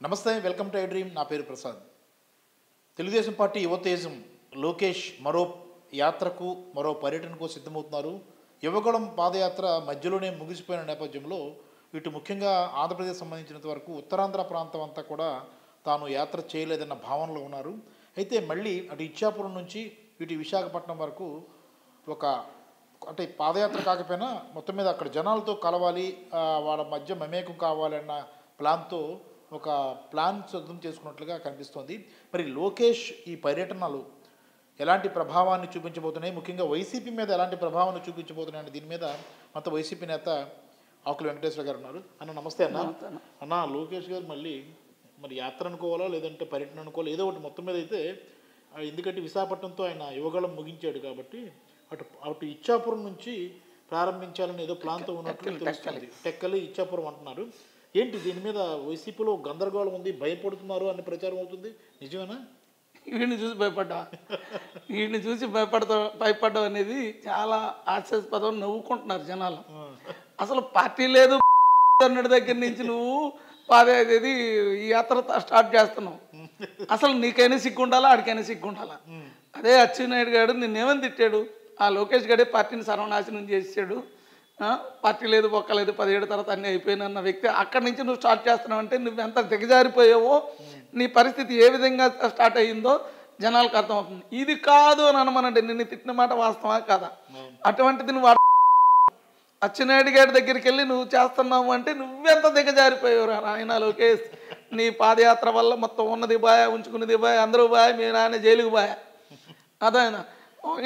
నమస్తే, welcome to I dream. నా పేరు ప్రసాద్. తెలుగుదేశం పార్టీ యువతేజం లోకేష్ మరో యాత్రకు, మరో పర్యటనకు సిద్ధమవుతున్నారు. యువగళం పాదయాత్ర మధ్యలోనే ముగిసిపోయిన నేపథ్యంలో ఇటు ముఖ్యంగా ఆంధ్రప్రదేశ్ సంబంధించినంత వరకు ఉత్తరాంధ్ర ప్రాంతం అంతా కూడా తాను యాత్ర చేయలేదన్న భావనలో ఉన్నారు. అయితే మళ్ళీ అటు ఇచ్చాపురం నుంచి ఇటు విశాఖపట్నం వరకు అంటే పాదయాత్ర కాకపోయినా మొత్తం మీద అక్కడ జనాలతో కలవాలి, వాళ్ళ మధ్య మమేకం కావాలన్న ప్లాన్తో ఒక ప్లాన్ సిద్ధం చేసుకున్నట్లుగా కనిపిస్తోంది. మరి లోకేష్ ఈ పర్యటనలు ఎలాంటి ప్రభావాన్ని చూపించబోతున్నాయి, ముఖ్యంగా వైసీపీ మీద ఎలాంటి ప్రభావాన్ని చూపించబోతున్నాయి అంటే దీని మీద మొత్తం వైసీపీ నేత ఆకుల వెంకటేశ్వర గారు ఉన్నారు. అన్న నమస్తే. అన్న లోకేష్ గారు మరి యాత్ర అనుకోవాలా లేదంటే పర్యటన అనుకోవాలా, ఏదో ఒకటి మొత్తం మీద అయితే, ఎందుకంటే విశాఖపట్నంతో ఆయన యువగళం ముగించాడు కాబట్టి అటు ఇచ్చాపురం నుంచి ప్రారంభించాలని ఏదో ప్లాన్తో ఉన్నట్లు తెలుస్తుంది. టెక్కలి ఇచ్చాపురం అంటున్నారు. ఏంటి దీని మీద వైసీపీలో గందరగోళం ఉంది, భయపడుతున్నారు అనే ప్రచారం అవుతుంది, నిజమేనా? వీడిని చూసి భయపడడం అనేది చాలా హాస్యాస్పదం. నవ్వుకుంటున్నారు జనాలు. అసలు పార్టీ లేదు అన్నటి దగ్గర నుంచి నువ్వు పాదేది ఈ యాత్ర స్టార్ట్ చేస్తున్నావు. అసలు నీకైనా సిగ్గుండాలా, ఆడికైనా సిగ్గుండాలా? అదే అచ్చెన్నాయుడు గారు నిన్నేమని తిట్టాడు? ఆ లోకేష్ గడే పార్టీని సర్వనాశనం చేసాడు, పార్టీ లేదు బొక్కలేదు, 17 తర్వాత అన్నీ అయిపోయినన్న వ్యక్తి. అక్కడి నుంచి నువ్వు స్టార్ట్ చేస్తున్నావు అంటే నువ్వు ఎంత దిగజారిపోయావో, నీ పరిస్థితి ఏ విధంగా స్టార్ట్ అయ్యిందో జనాలకు అర్థమవుతుంది. ఇది కాదు అని అనమనండి, నిన్ను తిట్టిన మాట వాస్తవా కాదా? అటువంటిది నువ్వు అచ్చెన్నాయుడు గారి దగ్గరికి వెళ్ళి నువ్వు చేస్తున్నావు అంటే నువ్వెంత దిగజారిపోయావు ఆయన లోకేష్. నీ పాదయాత్ర వల్ల మొత్తం ఉన్నది బాయ్, ఉంచుకున్నది బాయ్, అందరూ బాయ్, మీ నాన్న జైలుకు బాయ్. అదైనా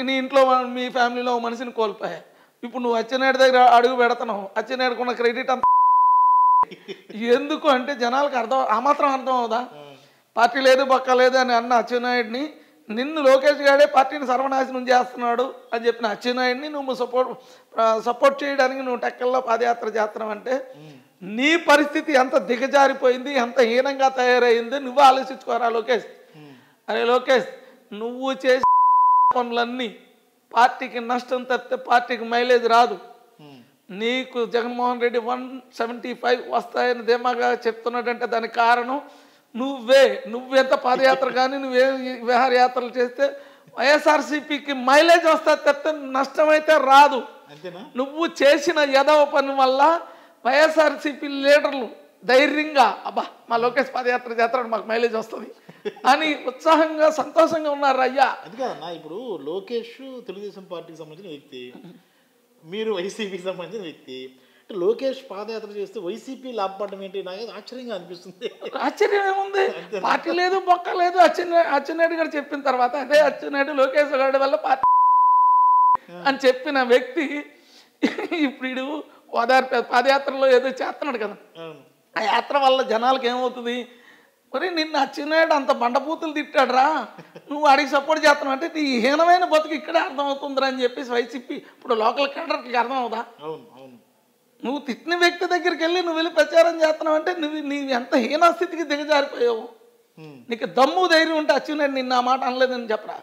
నీ ఇంట్లో మీ ఫ్యామిలీలో మనిషిని కోల్పోయా. ఇప్పుడు నువ్వు అచ్చెన్నాయుడు దగ్గర అడుగు పెడుతున్నావు. అచ్చెన్నాయుడుకున్న క్రెడిట్ అంత ఎందుకు అంటే జనాలకు ఆ మాత్రం అర్థం అవుదా? పార్టీ లేదు బొక్క లేదు అని అన్న అచ్చెన్నాయుడిని, నిన్ను లోకేష్ గారే పార్టీని సర్వనాశనం చేస్తున్నాడు అని చెప్పిన అచ్చెన్నాయుడిని నువ్వు సపోర్ట్ చేయడానికి నువ్వు టెక్కల్లో పాదయాత్ర చేస్తున్నావు అంటే నీ పరిస్థితి ఎంత దిగజారిపోయింది, ఎంత హీనంగా తయారైంది నువ్వు ఆలోచించుకోరా లోకేష్. అరే లోకేష్, నువ్వు చేసే పనులన్నీ పార్టీకి నష్టం తప్పితే పార్టీకి మైలేజ్ రాదు. నీకు జగన్మోహన్ రెడ్డి 175 వస్తాయని ధీమాగా చెప్తున్నాడంటే దానికి కారణం నువ్వెంత పాదయాత్ర కానీ నువ్వే విహారయాత్రలు చేస్తే వైఎస్ఆర్సీపీకి మైలేజ్ వస్తా తప్పితే నష్టమైతే రాదు. నువ్వు చేసిన యదవ పని వల్ల వైఎస్ఆర్సీపీ లీడర్లు ధైర్యంగా అబ్బా మా లోకేష్ పాదయాత్ర చేస్తాడు మాకు మైలేజ్ వస్తుంది అని ఉత్సాహంగా సంతోషంగా ఉన్నారు. అయ్యా అది కాదన్నా, ఇప్పుడు లోకేష్ తెలుగుదేశం పార్టీకి సంబంధించిన వ్యక్తి, మీరు వైసీపీకి సంబంధించిన వ్యక్తి. అంటే లోకేష్ పాదయాత్ర చేస్తే వైసీపీ లాభపడడం ఏంటి? నాకు ఆశ్చర్యంగా అనిపిస్తుంది. ఆశ్చర్యం ఏముంది? పార్టీ లేదు బొక్క లేదు. అచ్చెన్నాయుడు గారు చెప్పిన తర్వాత అదే అచ్చెన్నాయుడు లోకేష్ గారి వల్ల పార్టీ అని చెప్పిన వ్యక్తి ఇప్పుడు ఓదార్పు పాదయాత్రలో ఏదో చేస్తున్నాడు కదా, ఆ యాత్ర వల్ల జనాలకు ఏమవుతుంది? మరి నిన్ను అచ్చెన్నాయుడు అంత బండపూతులు తిట్టాడురా, నువ్వు అడిగి సపోర్ట్ చేస్తున్నావు అంటే నీ హీనమైన బతుకు ఇక్కడే అర్థమవుతుందిరా అని చెప్పేసి వైసీపీ ఇప్పుడు లోకల్ క్యాడర్కి అర్థం అవుదా? నువ్వు తిట్టిన వ్యక్తి దగ్గరికి వెళ్ళి నువ్వు వెళ్ళి ప్రచారం చేస్తున్నావు అంటే నీ ఎంత హీనస్థితికి దిగజారిపోయావు. నీకు దమ్ము ధైర్యం ఉంటే అచ్చెన్నాయుడు నిన్న ఆ మాట అనలేదని చెప్పరా?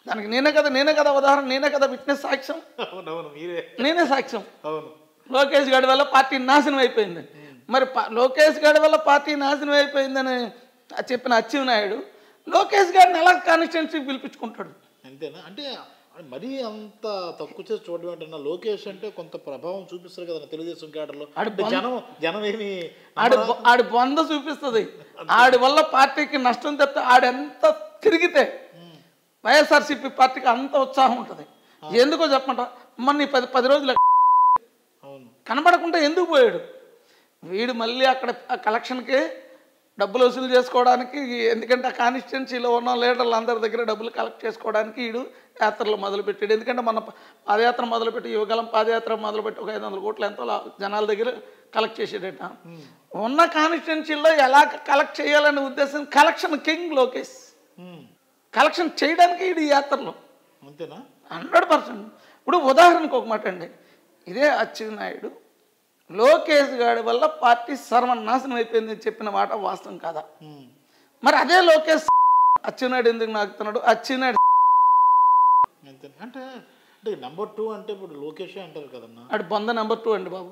దానికి నేనే కదా ఉదాహరణ, నేనే కదా విట్నెస్ సాక్ష్యం, నేనే సాక్ష్యం. లోకేష్ గారి వల్ల పార్టీ నాశనం అయిపోయింది. మరి లోకేష్ గారి వల్ల పార్టీ నాశనం అయిపోయిందని చెప్పిన అచ్చెన్నాయుడు లోకేష్ గారిని ఎలా కాన్స్టిట్యున్సీ పిలిపించుకుంటాడు? అంతేనా? అంటే మరీ అంత తక్కువ చేసి చూడడం ఏంటన్నా? లోకేష్ అంటే కొంత ప్రభావం చూపిస్తారు కదా తెలుగుదేశం క్యాడర్లో. జనం ఏమి ఆడి బొంద చూపిస్తుంది. ఆడి వల్ల పార్టీకి నష్టం చెప్తే ఆడెంత తిరిగితే వైఎస్ఆర్సీపీ పార్టీకి అంత ఉత్సాహం ఉంటుంది. ఎందుకో చెప్పమంట, మన 10 రోజులు కనబడకుండా ఎందుకు పోయాడు? వీడు మళ్ళీ అక్కడ కలెక్షన్కి డబ్బులు వసూలు చేసుకోవడానికి, ఎందుకంటే ఆ కాన్స్టిట్యున్సీలో ఉన్న లీడర్లు అందరి దగ్గర డబ్బులు కలెక్ట్ చేసుకోవడానికి వీడు యాత్రలు మొదలుపెట్టాడు. ఎందుకంటే మన పాదయాత్ర మొదలుపెట్టి యువగలం పాదయాత్ర మొదలుపెట్టి ఒక 500 కోట్లు ఎంతో జనాల దగ్గర కలెక్ట్ చేసేటట్ట. ఉన్న కాన్స్టిట్యున్సీలో ఎలా కలెక్ట్ చేయాలనే ఉద్దేశం, కలెక్షన్ కింగ్ లోకేష్. కలెక్షన్ చేయడానికి వీడు ఈ యాత్రలో అంతేనా? 100%. ఇప్పుడు ఉదాహరణకు ఒక మాట అండి, ఇదే అచ్చెన్నాయుడు లోకేష్ గారి వల్ల పార్టీ సర్వనాశనం అయిపోయిందని చెప్పిన మాట వాస్తవం కాదా? మరి అదే లోకేష్ అచ్చెన్నాయుడు ఎందుకు నాకుతున్నాడు? అచ్చెన్నాయుడు అంటే అంటే నెంబర్ 2 అంటే ఇప్పుడు లోకేషే అంటారు కదన్నా. అటు బొంద నెంబర్ 2 అండి బాబు.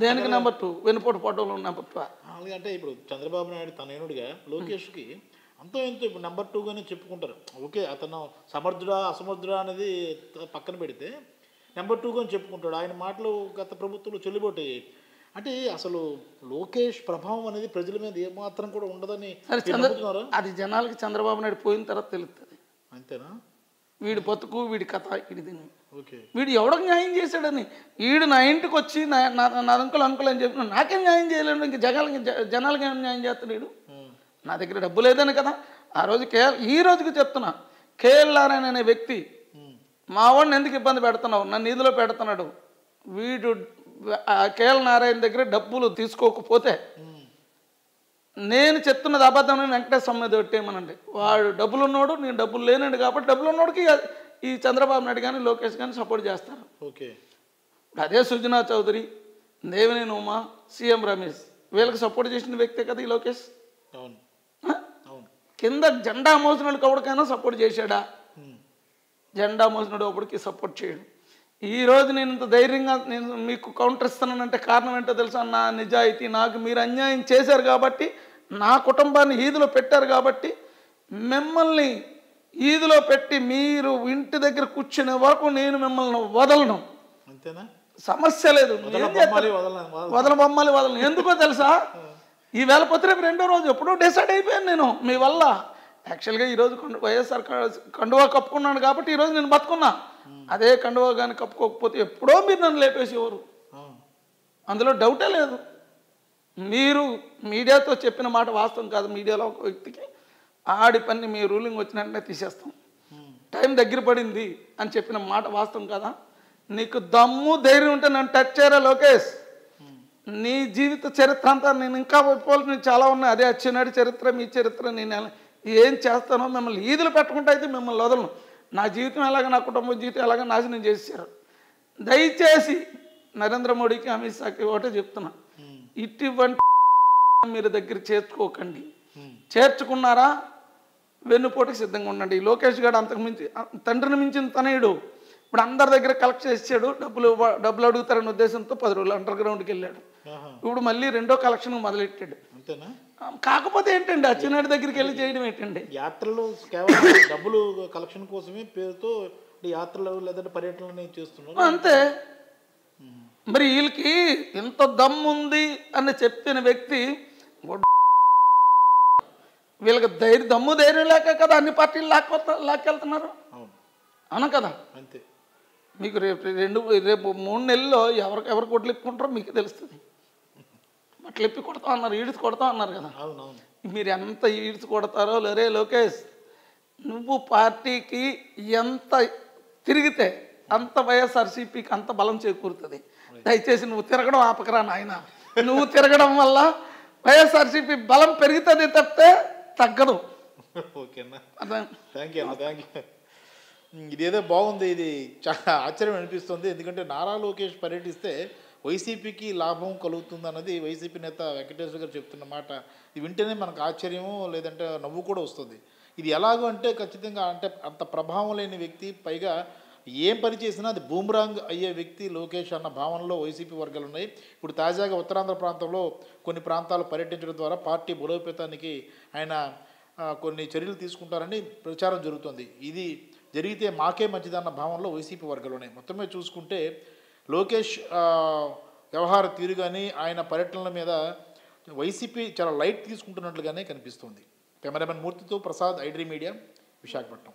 దేనికి నెంబర్ 2? వెనుపోటు పడవలో నెంబర్ 2. అంటే ఇప్పుడు చంద్రబాబు నాయుడు తనయునుడిగా లోకేష్కి అంతో ఎంతో ఇప్పుడు నెంబర్ 2గానే చెప్పుకుంటారు. ఓకే, అతను సమర్థుడా అసమర్థుడా అనేది పక్కన పెడితే నెంబర్ 2గా చెప్పుకుంటాడు. ఆయన మాటలు గత ప్రభుత్వంలో చెల్లుబాటయ్యాయి. అంటే అసలు లోకేష్ ప్రభావం అనేది ప్రజల మీద ఏమాత్రం కూడా ఉండదని అది జనాలకి చంద్రబాబు నాయుడు పోయిన తర్వాత తెలుస్తుంది. అంతేనా? వీడి బతుకు, వీడి కథ, వీడి దీన్ని, ఓకే, వీడు ఎవడకు న్యాయం చేశాడని. వీడు నా ఇంటికి వచ్చి నా అంకులు అని చెప్పిన నాకేం న్యాయం చేయలేడు, ఇంక జనాలకి ఏం న్యాయం చేస్తాడు వీడు? నా దగ్గర డబ్బు లేదని కదా. ఆ రోజు ఈ రోజుకి చెప్తున్నా, కేఎల్ నారాయణ అనే వ్యక్తి మా వాడిని ఎందుకు ఇబ్బంది పెడుతున్నావు, నన్ను నిధిలో పెడుతున్నాడు. వీడు కేఎల్ నారాయణ దగ్గర డబ్బులు తీసుకోకపోతే నేను చెప్తున్నది అబద్ధం అని వెంకటేశ్వర మీద పెట్టేయమనండి. వాడు డబ్బులు ఉన్నాడు, నేను డబ్బులు లేనండి కాబట్టి డబ్బులు ఉన్నోడికి ఈ చంద్రబాబు నాయుడు కానీ లోకేష్ కానీ సపోర్ట్ చేస్తారు. ఓకే, అదే సుజనా చౌదరి, దేవినేని ఉమా, సీఎం రమేష్ వీళ్ళకి సపోర్ట్ చేసిన వ్యక్తే కదా ఈ లోకేష్. అవును, కింద జెండా మోసినోడికి ఎవరికైనా సపోర్ట్ చేశాడా? జెండా మోసినోడు ఒకడికి సపోర్ట్ చేయడు. ఈరోజు నేను ఇంత ధైర్యంగా నేను మీకు కౌంటర్ ఇస్తున్నానంటే కారణం ఏంటో తెలుసా? నా నిజాయితీ. నాకు మీరు అన్యాయం చేశారు కాబట్టి, నా కుటుంబాన్ని ఈదులో పెట్టారు కాబట్టి, మిమ్మల్ని ఈదులో పెట్టి మీరు ఇంటి దగ్గర కూర్చునే వరకు నేను మిమ్మల్ని వదలను. అంతేనా? సమస్య లేదు. వదలను. ఎందుకో తెలుసా? ఈవేళ పొద్దు రేపు రెండో రోజు ఎప్పుడో డిసైడ్ అయిపోయాను నేను మీ వల్ల. యాక్చువల్గా ఈరోజు వైఎస్ఆర్ కండువా కప్పుకున్నాను కాబట్టి ఈరోజు నేను బతుకున్నా. అదే కండువా కానీ కప్పుకోకపోతే ఎప్పుడో మీరు నన్ను లేపేసేవారు, అందులో డౌటే లేదు. మీరు మీడియాతో చెప్పిన మాట వాస్తవం కాదు. మీడియాలో ఒక వ్యక్తికి ఆడి పని మీ రూలింగ్ వచ్చిన వెంటనే తీసేస్తాం, టైం దగ్గర పడింది అని చెప్పిన మాట వాస్తవం కదా. నీకు దమ్ము ధైర్యం ఉంటే నన్ను టచ్ చేయరా లోకేష్. నీ జీవిత చరిత్ర అంతా నేను ఇంకా ఒప్పుకోవాల్సినవి చాలా ఉన్నాయి. అదే అచ్చెన్నాయుడు చరిత్ర, మీ చరిత్ర. నేను ఏం చేస్తానో మిమ్మల్ని ఈదులు పెట్టుకుంటా అయితే మిమ్మల్ని వదలను. నా జీవితం ఎలాగ, నా కుటుంబం జీవితం ఎలాగ నాశనం చేశారు. దయచేసి నరేంద్ర మోడీకి, అమిత్ షాకి ఒకటే చెప్తున్నా, ఇటువంటి మీరు దగ్గర చేర్చుకోకండి. చేర్చుకున్నారా వెన్నుపోటుకి సిద్ధంగా ఉండండి. లోకేష్ గారు అంతకు మించి తండ్రిని మించిన తనయుడు. ఇప్పుడు అందరి దగ్గర కలెక్ట్ చేసాడు, డబ్బులు అడుగుతారనే ఉద్దేశంతో 10 రోజులు అండర్ గ్రౌండ్కి వెళ్ళాడు. ఇప్పుడు మళ్ళీ రెండో కలెక్షన్ మొదలెట్టాడు. కాకపోతే ఏంటండి అచ్చెన్నాయుడు దగ్గరికి వెళ్ళి చేయడం ఏంటండి? యాత్రలు కేవలం డబ్బులు కలెక్షన్ కోసమే పేరుతో యాత్రలు లేదంటే పర్యటనలు చేస్తున్నారు అంతే. మరి వీళ్ళకి ఎంత దమ్ముంది అని చెప్పిన వ్యక్తి వీళ్ళకి దమ్ము ధైర్యం లేక కదా అన్ని పార్టీలు లాక్కెళ్తున్నారు. అవునా కదా? అంతే. మీకు రేపు 3 నెలల్లో ఎవరికి ఓట్లు ఇప్పుకుంటారో మీకు తెలుస్తుంది. అట్లా ఇప్పి కొడతా అన్నారు, ఈడ్చి కొడతా అన్నారు కదా. మీరు ఎంత ఈడ్చి కొడతారో లేరే లోకేష్, నువ్వు పార్టీకి ఎంత తిరిగితే అంత వైఎస్ఆర్సీపీకి అంత బలం చేకూరుతుంది. దయచేసి నువ్వు తిరగడం ఆపకరా నాయన. నువ్వు తిరగడం వల్ల వైఎస్ఆర్సీపీ బలం పెరుగుతుంది తప్పితే తగ్గదు. ఓకేనా? Thank you. ఇదేదో బాగుంది. ఇది చాలా ఆశ్చర్యం అనిపిస్తుంది. ఎందుకంటే నారా లోకేష్ పర్యటిస్తే వైసీపీకి లాభం కలుగుతుంది అన్నది వైసీపీ నేత వెంకటేశ్వర గారు చెప్తున్న మాట. ఇది వింటేనే మనకు ఆశ్చర్యము లేదంటే నవ్వు కూడా వస్తుంది. ఇది ఎలాగో అంటే ఖచ్చితంగా అంటే అంత ప్రభావం లేని వ్యక్తి, పైగా ఏం పని చేసినా అది బూమ్రాంగ్ అయ్యే వ్యక్తి లోకేష్ అన్న భావనలో వైసీపీ వర్గాలు ఉన్నాయి. ఇప్పుడు తాజాగా ఉత్తరాంధ్ర ప్రాంతంలో కొన్ని ప్రాంతాలు పర్యటించడం ద్వారా పార్టీ బలోపేతానికి ఆయన కొన్ని చర్యలు తీసుకుంటారని ప్రచారం జరుగుతుంది. ఇది జరిగితే మాకే మంచిదన్న భావనలో వైసీపీ వర్గాలు ఉన్నాయి. మొత్తమే చూసుకుంటే లోకేష్ వ్యవహార తీరు కానీ ఆయన పర్యటనల మీద వైసీపీ చాలా లైట్ తీసుకుంటున్నట్లుగానే కనిపిస్తుంది. కెమెరామెన్ మూర్తితో ప్రసాద్, ఐడ్రీ మీడియా, విశాఖపట్నం.